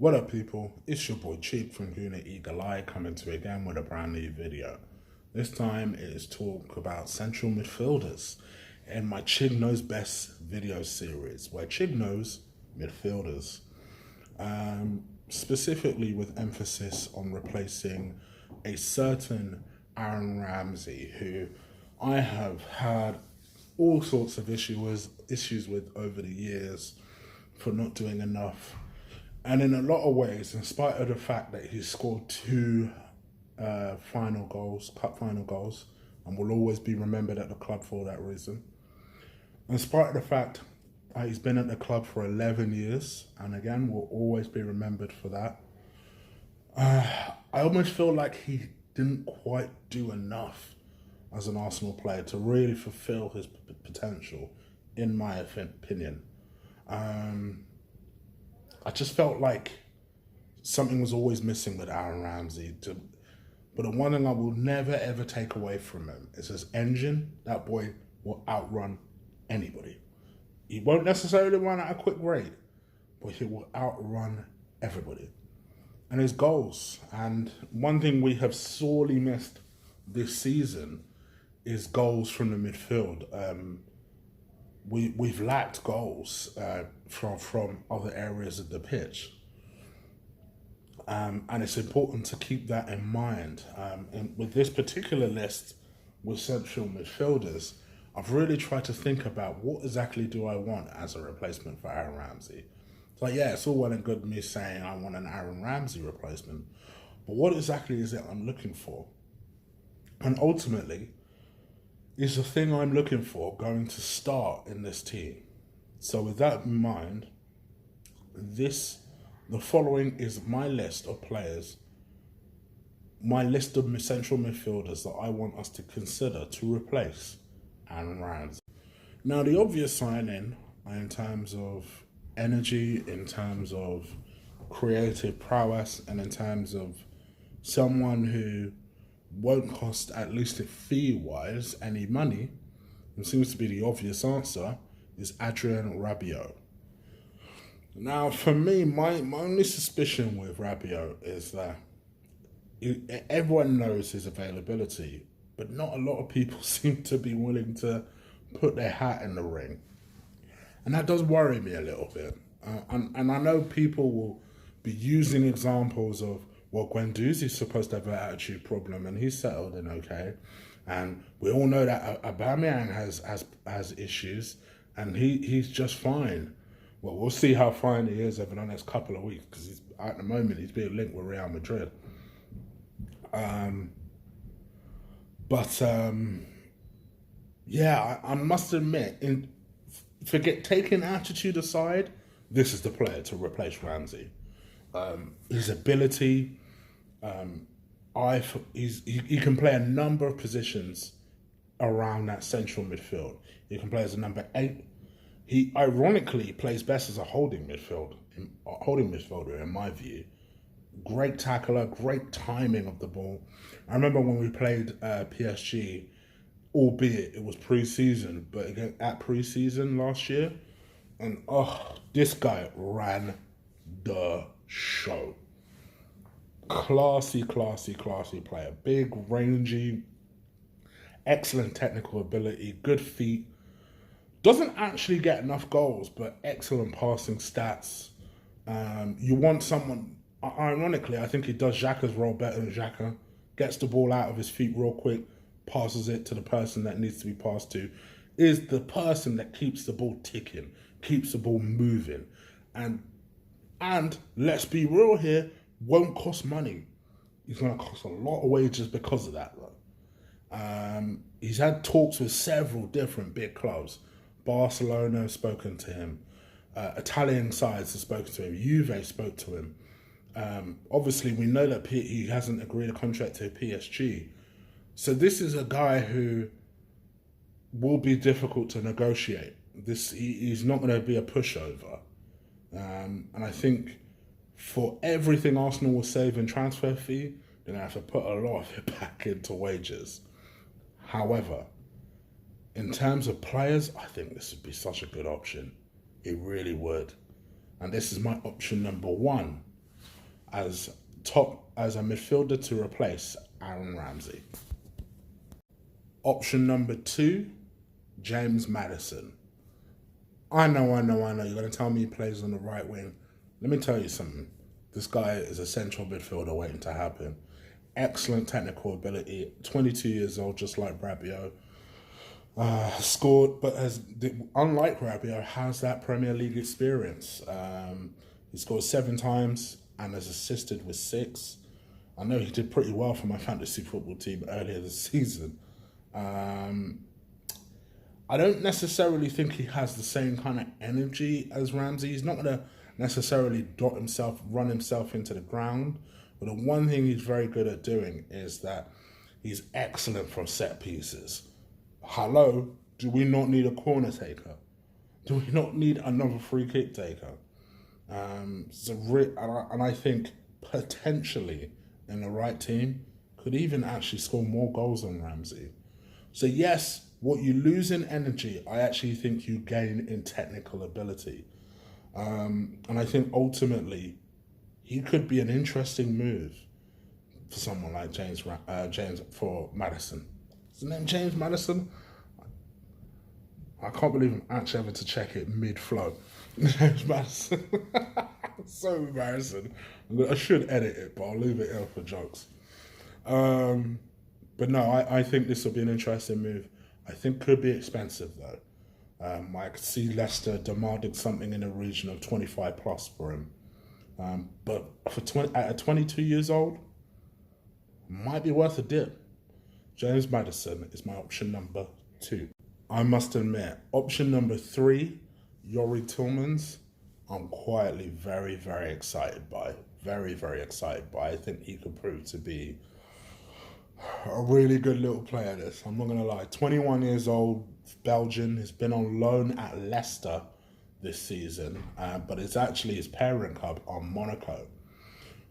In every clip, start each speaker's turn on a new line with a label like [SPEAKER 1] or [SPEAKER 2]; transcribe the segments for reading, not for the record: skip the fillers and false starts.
[SPEAKER 1] What up, people? It's your boy Chig from Guna Eagle Eye coming to you again with a brand new video. This time it is talk about central midfielders in my Chig Knows Best video series, where Chig knows midfielders, specifically with emphasis on replacing a certain Aaron Ramsey, who I have had all sorts of issues with over the years for not doing enough. And in a lot of ways, in spite of the fact that he scored two cup final goals, and will always be remembered at the club for that reason, in spite of the fact that he's been at the club for 11 years, and again, will always be remembered for that, I almost feel like he didn't quite do enough as an Arsenal player to really fulfill his potential, in my opinion. I just felt like something was always missing with Aaron Ramsey. But the one thing I will never ever take away from him is his engine. That boy will outrun anybody. He won't necessarily run at a quick rate, but he will outrun everybody. And his goals. And one thing we have sorely missed this season is goals from the midfield. We've lacked goals from other areas of the pitch. And it's important to keep that in mind. And with this particular list with central midfielders, I've really tried to think about what exactly do I want as a replacement for Aaron Ramsey. It's like, yeah, it's all well and good me saying I want an Aaron Ramsey replacement, but what exactly is it I'm looking for? And ultimately, is the thing I'm looking for going to start in this team? So with that in mind, the following is my list of players, my list of central midfielders that I want us to consider to replace Aaron Ramsey. Now, the obvious signing in terms of energy, in terms of creative prowess, and in terms of someone who won't cost, at least fee-wise, any money, and seems to be the obvious answer, is Aaron Ramsey. Now, for me, my only suspicion with Rabiot is that everyone knows his availability, but not a lot of people seem to be willing to put their hat in the ring. And that does worry me a little bit. And I know people will be using examples of, well, Guendouzi's supposed to have an attitude problem and he's settled in okay. And we all know that Aubameyang has issues and he's just fine. Well, we'll see how fine he is over the next couple of weeks, because at the moment he's being linked with Real Madrid. Yeah, I must admit, taking attitude aside, this is the player to replace Ramsey. His ability, he can play a number of positions around that central midfield. He can play as a number 8. He ironically plays best as a holding midfielder in my view. Great tackler, great timing of the ball. I remember when we played PSG, albeit it was pre-season, but again at pre-season last year, and this guy ran the show. Classy player. Big, rangy, excellent technical ability, good feet. Doesn't actually get enough goals, but excellent passing stats. You want someone, ironically, I think he does Xhaka's role better than Xhaka. Gets the ball out of his feet real quick, passes it to the person that needs to be passed to. Is the person that keeps the ball ticking, keeps the ball moving. And let's be real here, won't cost money. He's going to cost a lot of wages because of that, though. He's had talks with several different big clubs. Barcelona have spoken to him. Italian sides have spoken to him. Juve spoke to him. Obviously, we know that he hasn't agreed a contract to PSG. So this is a guy who will be difficult to negotiate. He's not going to be a pushover. And I think for everything Arsenal will save in transfer fee, they're going to have to put a lot of it back into wages. However, in terms of players, I think this would be such a good option. It really would. And this is my option number 1. as a midfielder to replace Aaron Ramsey. Option number 2, James Madison. I know, you're going to tell me he plays on the right wing. Let me tell you something. This guy is a central midfielder waiting to happen. Excellent technical ability, 22 years old, just like Rabiot. Scored, but unlike Rabiot, has that Premier League experience. He scored 7 times and has assisted with 6. I know he did pretty well for my fantasy football team earlier this season. I don't necessarily think he has the same kind of energy as Ramsey. He's not going to necessarily run himself into the ground. But the one thing he's very good at doing is that he's excellent from set pieces. Hello, do we not need a corner taker? Do we not need another free kick taker? And I think potentially in the right team could even actually score more goals than Ramsey. So yes, what you lose in energy, I actually think you gain in technical ability. And I think ultimately he could be an interesting move for someone like James for Madison. Is his name James Madison? I can't believe I'm actually having to check it mid-flow. James Madison. So embarrassing. I should edit it, but I'll leave it here for jokes. But no, I think this will be an interesting move. I think could be expensive though. I could see Leicester demanding something in the region of 25 plus for him. But at 22 years old, might be worth a dip. James Madison is my option number 2. I must admit, option number 3, Youri Tillmans, I'm quietly very, very excited by. Very, very excited by. I think he could prove to be a really good little player, this. I'm not going to lie. 21 years old, Belgian, has been on loan at Leicester this season, but it's actually his parent club on Monaco.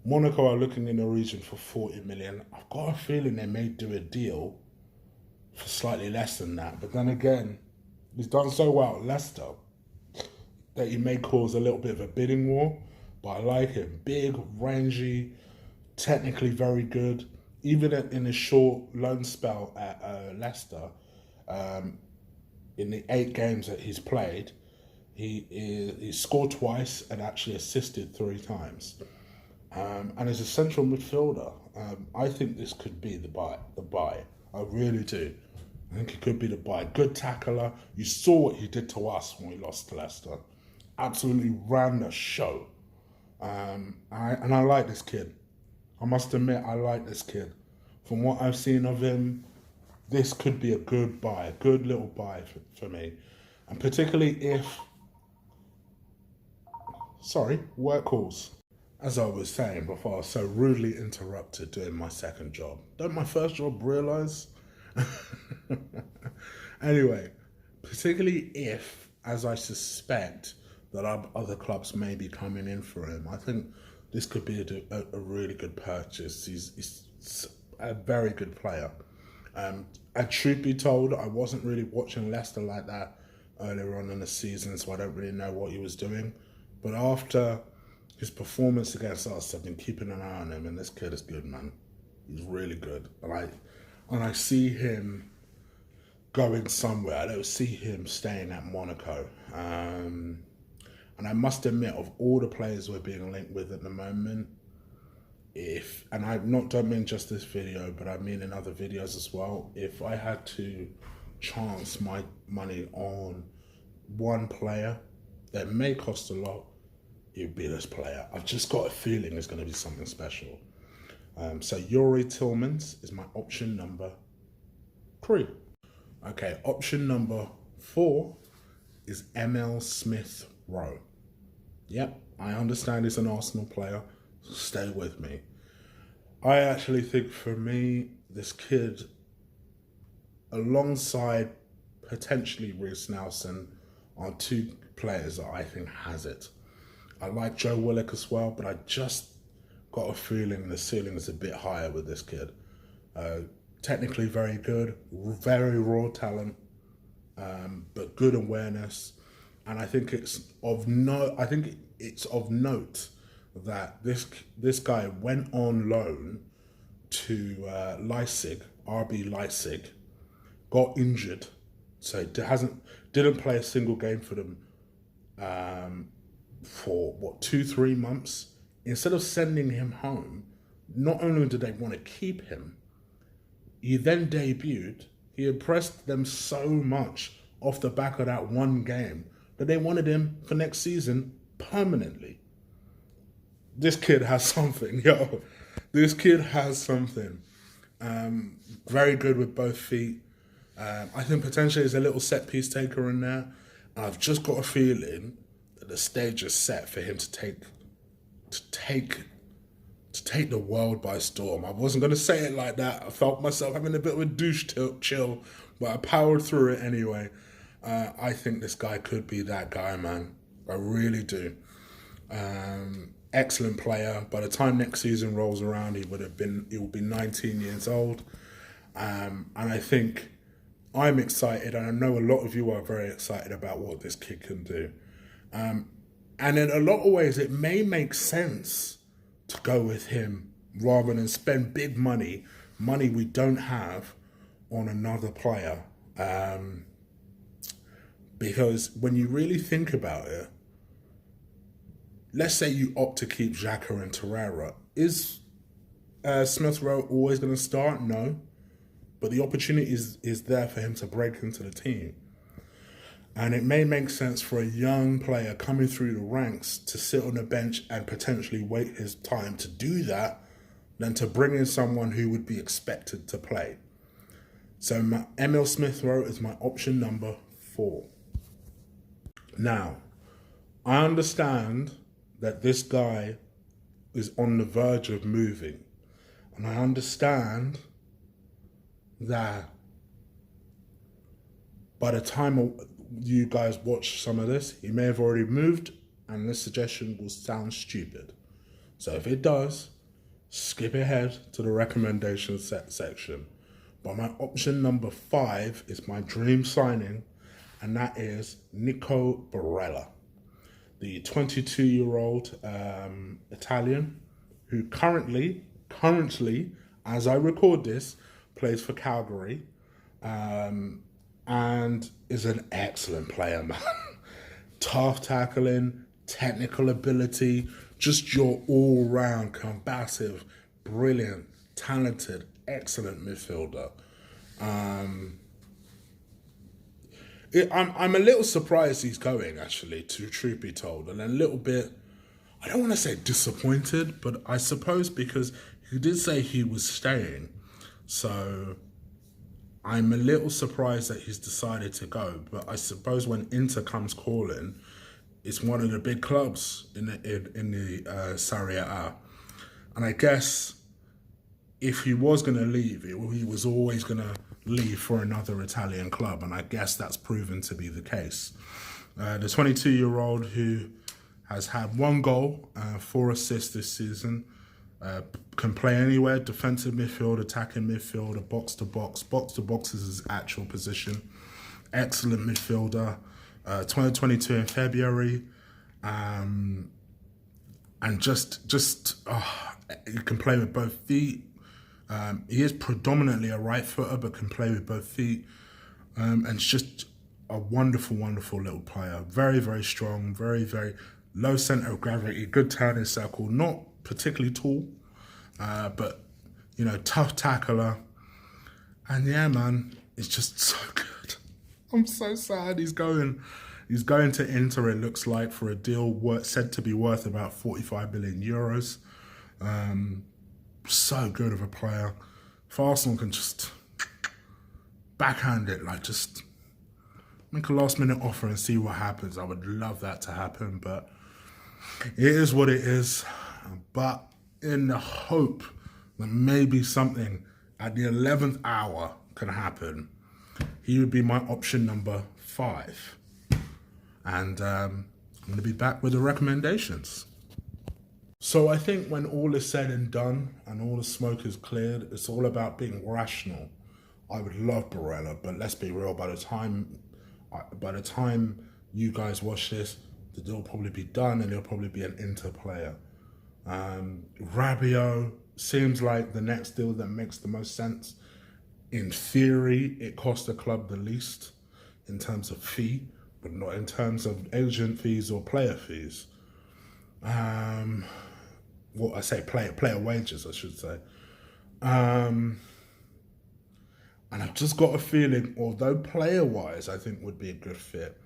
[SPEAKER 1] Monaco are looking in the region for 40 million. I've got a feeling they may do a deal for slightly less than that. But then again, he's done so well at Leicester that he may cause a little bit of a bidding war. But I like him. Big, rangy, technically very good. Even in his short loan spell at Leicester, in the 8 games that he's played, he scored twice and actually assisted 3 times. And as a central midfielder, I think this could be the buy. I really do. I think it could be the buy. Good tackler. You saw what he did to us when we lost to Leicester. Absolutely ran the show. And I like this kid. I must admit, I like this kid. From what I've seen of him, this could be a good buy, a good little buy for me. And particularly if... work calls. As I was saying before, I was so rudely interrupted doing my second job. Don't my first job realise? Anyway, particularly if, as I suspect, that other clubs may be coming in for him, I think this could be a really good purchase. He's a very good player. And truth be told, I wasn't really watching Leicester like that earlier on in the season, so I don't really know what he was doing. But after his performance against us, I've been keeping an eye on him, and this kid is good, man. He's really good. And I see him going somewhere. I don't see him staying at Monaco. And I must admit, of all the players we're being linked with at the moment, and I don't mean just this video, but I mean in other videos as well, if I had to chance my money on one player that may cost a lot, it would be this player. I've just got a feeling it's going to be something special. So Youri Tillmans is my option number 3. Okay, option number 4 is Emile Smith Rowe. Yep, I understand he's an Arsenal player, so stay with me. I actually think for me, this kid, alongside potentially Reece Nelson, are 2 players that I think has it. I like Joe Willock as well, but I just got a feeling the ceiling is a bit higher with this kid. Technically very good, very raw talent, but good awareness. And I think it's of note that this guy went on loan to Leipzig, RB Leipzig, got injured, so didn't play a single game for them for 2-3 months. Instead of sending him home, not only did they want to keep him, he then debuted. He impressed them so much off the back of that one game that they wanted him for next season permanently. This kid has something, yo. This kid has something. Very good with both feet. I think potentially there's a little set piece taker in there. And I've just got a feeling that the stage is set for him to take the world by storm. I wasn't going to say it like that. I felt myself having a bit of a douche chill, but I powered through it anyway. I think this guy could be that guy, man. I really do. Excellent player. By the time next season rolls around, he will be 19 years old. And I think I'm excited, and I know a lot of you are very excited about what this kid can do. And in a lot of ways, it may make sense to go with him rather than spend big money we don't have on another player. Because when you really think about it, let's say you opt to keep Xhaka and Torreira. Is Smith Rowe always going to start? No. But the opportunity is there for him to break into the team. And it may make sense for a young player coming through the ranks to sit on the bench and potentially wait his time to do that than to bring in someone who would be expected to play. So Emil Smith Rowe is my option number 4. Now, I understand that this guy is on the verge of moving. And I understand that by the time you guys watch some of this, he may have already moved, and this suggestion will sound stupid. So if it does, skip ahead to the recommendation section. But my option number 5 is my dream signing, and that is Nico Marella, the 22-year-old Italian who currently, as I record this, plays for Calgary, and is an excellent player, man. Tough tackling, technical ability, just your all-round combative, brilliant, talented, excellent midfielder. I'm a little surprised he's going, actually, to truth be told, and a little bit, I don't want to say disappointed, but I suppose because he did say he was staying, so I'm a little surprised that he's decided to go. But I suppose when Inter comes calling, it's one of the big clubs in the Serie A, and I guess if he was going to leave, he was always going to leave for another Italian club, and I guess that's proven to be the case. The 22-year-old who has had 1 goal, 4 assists this season, can play anywhere, defensive midfield, attacking midfield, box to box. Box to box is his actual position. Excellent midfielder. 2022 in February, and just he can play with both feet. He is predominantly a right footer, but can play with both feet. And it's just a wonderful, wonderful little player. Very, very strong, very, very low centre of gravity, good turning circle, not particularly tall, but, you know, tough tackler. And yeah, man, it's just so good. I'm so sad he's going. He's going to Inter, it looks like, for a deal said to be worth about 45 million euros. So good of a player. If Arsenal can just backhand it, like just make a last minute offer and see what happens, I would love that to happen, but it is what it is. But in the hope that maybe something at the 11th hour can happen, he would be my option number 5. And I'm going to be back with the recommendations. So I think when all is said and done and all the smoke is cleared, it's all about being rational. I would love Marella, but let's be real, by the time you guys watch this, the deal will probably be done and he'll probably be an Inter player. Rabiot seems like the next deal that makes the most sense. In theory, it costs the club the least in terms of fee, but not in terms of agent fees or player fees. Well, I say player wages, I should say. And I've just got a feeling, although player-wise I think would be a good fit,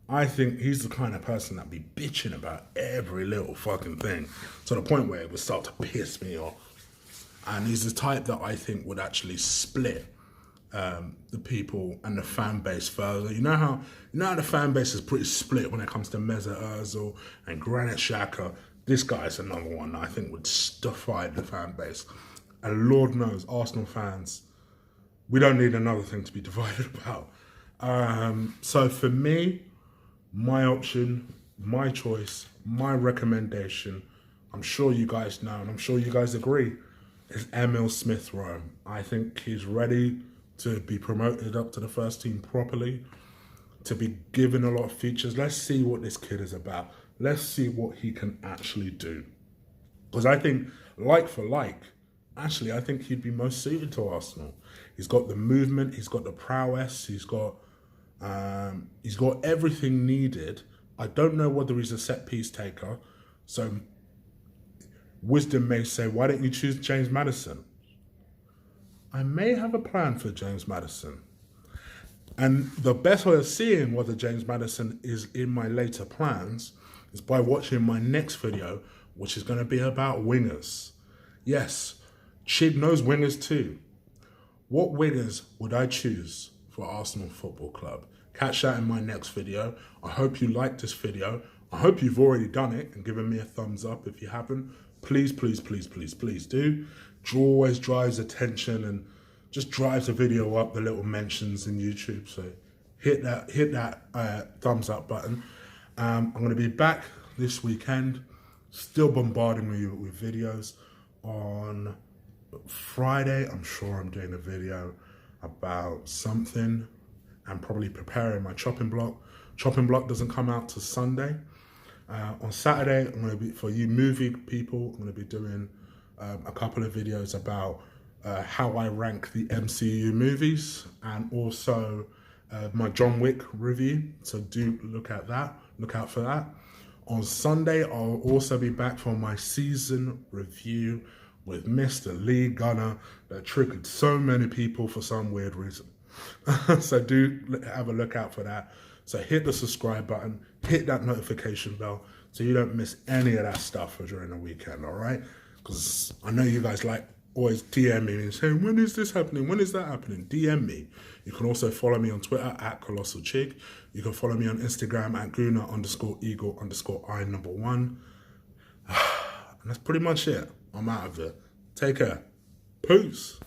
[SPEAKER 1] I think he's the kind of person that'd be bitching about every little fucking thing to the point where it would start to piss me off. And he's the type that I think would actually split the people and the fan base further. You know how the fan base is pretty split when it comes to Mesut Ozil and Granit Xhaka. This guy's another one that I think would divide the fan base. And Lord knows, Arsenal fans, we don't need another thing to be divided about. So for me, my option, my choice, my recommendation, I'm sure you guys know and I'm sure you guys agree, is Emil Smith-Rowe. I think he's ready to be promoted up to the first team properly, to be given a lot of features. Let's see what this kid is about. Let's see what he can actually do. Because I think, like for like, actually, I think he'd be most suited to Arsenal. He's got the movement, he's got the prowess, he's got everything needed. I don't know whether he's a set-piece taker. So wisdom may say, why don't you choose James Madison? I may have a plan for James Madison. And the best way of seeing whether James Madison is in my later plans is by watching my next video, which is going to be about wingers. Yes, Chig knows wingers too. What wingers would I choose for Arsenal Football Club? Catch that in my next video. I hope you liked this video. I hope you've already done it and given me a thumbs up. If you haven't, please, please, please, please, please do. Always drives attention and just drives the video up, the little mentions in YouTube. So hit that thumbs up button. I'm going to be back this weekend, still bombarding you with videos. On Friday, I'm sure I'm doing a video about something and probably preparing my chopping block. Chopping block doesn't come out till Sunday. On Saturday, I'm going to be, for you movie people, I'm going to be doing a couple of videos about how I rank the MCU movies and also my John Wick review. So do look at that. Look out for that. On Sunday, I'll also be back for my season review with Mr. Lee Gunner that triggered so many people for some weird reason. So do have a look out for that. So hit the subscribe button, hit that notification bell so you don't miss any of that stuff during the weekend, all right? Because I know you guys like always DM me and saying, when is this happening? When is that happening? DM me. You can also follow me on Twitter at Colossal Chig. You can follow me on Instagram at Guna_Eagle_I1. And that's pretty much it. I'm out of it. Take care. Peace.